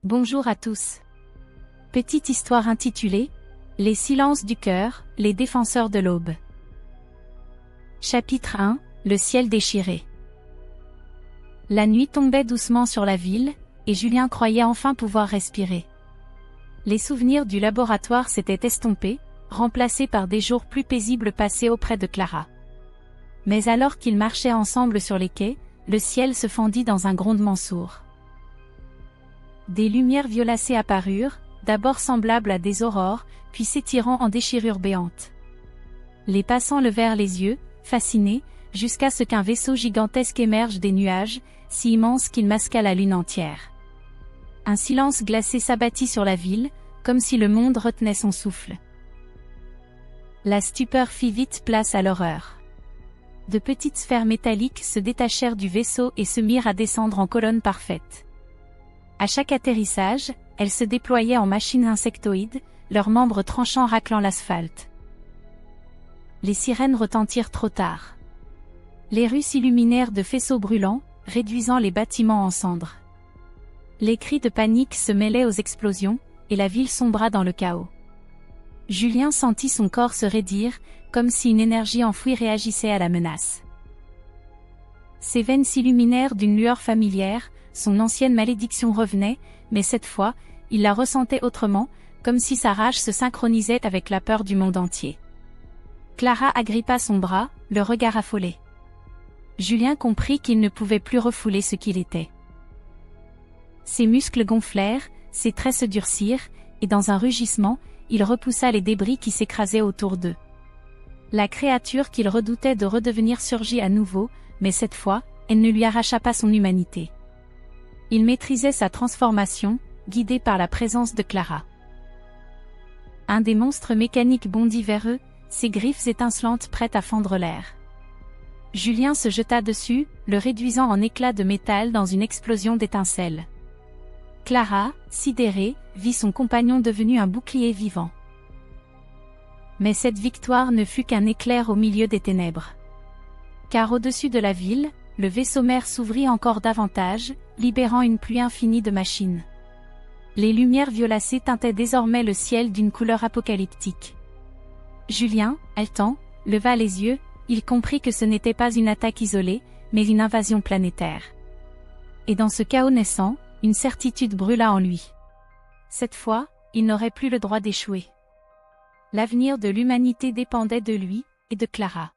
Bonjour à tous. Petite histoire intitulée « Les silences du cœur, les défenseurs de l'aube ». Chapitre 1 – Le ciel déchiré. La nuit tombait doucement sur la ville, et Julien croyait enfin pouvoir respirer. Les souvenirs du laboratoire s'étaient estompés, remplacés par des jours plus paisibles passés auprès de Clara. Mais alors qu'ils marchaient ensemble sur les quais, le ciel se fendit dans un grondement sourd. Des lumières violacées apparurent, d'abord semblables à des aurores, puis s'étirant en déchirures béantes. Les passants levèrent les yeux, fascinés, jusqu'à ce qu'un vaisseau gigantesque émerge des nuages, si immense qu'il masqua la lune entière. Un silence glacé s'abattit sur la ville, comme si le monde retenait son souffle. La stupeur fit vite place à l'horreur. De petites sphères métalliques se détachèrent du vaisseau et se mirent à descendre en colonne parfaite. À chaque atterrissage, elles se déployaient en machines insectoïdes, leurs membres tranchants raclant l'asphalte. Les sirènes retentirent trop tard. Les rues s'illuminèrent de faisceaux brûlants, réduisant les bâtiments en cendres. Les cris de panique se mêlaient aux explosions, et la ville sombra dans le chaos. Julien sentit son corps se raidir, comme si une énergie enfouie réagissait à la menace. Ses veines s'illuminèrent d'une lueur familière, son ancienne malédiction revenait, mais cette fois, il la ressentait autrement, comme si sa rage se synchronisait avec la peur du monde entier. Clara agrippa son bras, le regard affolé. Julien comprit qu'il ne pouvait plus refouler ce qu'il était. Ses muscles gonflèrent, ses traits se durcirent, et dans un rugissement, il repoussa les débris qui s'écrasaient autour d'eux. La créature qu'il redoutait de redevenir surgit à nouveau, mais cette fois, elle ne lui arracha pas son humanité. Il maîtrisait sa transformation, guidé par la présence de Clara. Un des monstres mécaniques bondit vers eux, ses griffes étincelantes prêtes à fendre l'air. Julien se jeta dessus, le réduisant en éclats de métal dans une explosion d'étincelles. Clara, sidérée, vit son compagnon devenu un bouclier vivant. Mais cette victoire ne fut qu'un éclair au milieu des ténèbres. Car au-dessus de la ville, le vaisseau mère s'ouvrit encore davantage, libérant une pluie infinie de machines. Les lumières violacées teintaient désormais le ciel d'une couleur apocalyptique. Julien, haletant, leva les yeux, il comprit que ce n'était pas une attaque isolée, mais une invasion planétaire. Et dans ce chaos naissant, une certitude brûla en lui. Cette fois, il n'aurait plus le droit d'échouer. L'avenir de l'humanité dépendait de lui, et de Clara.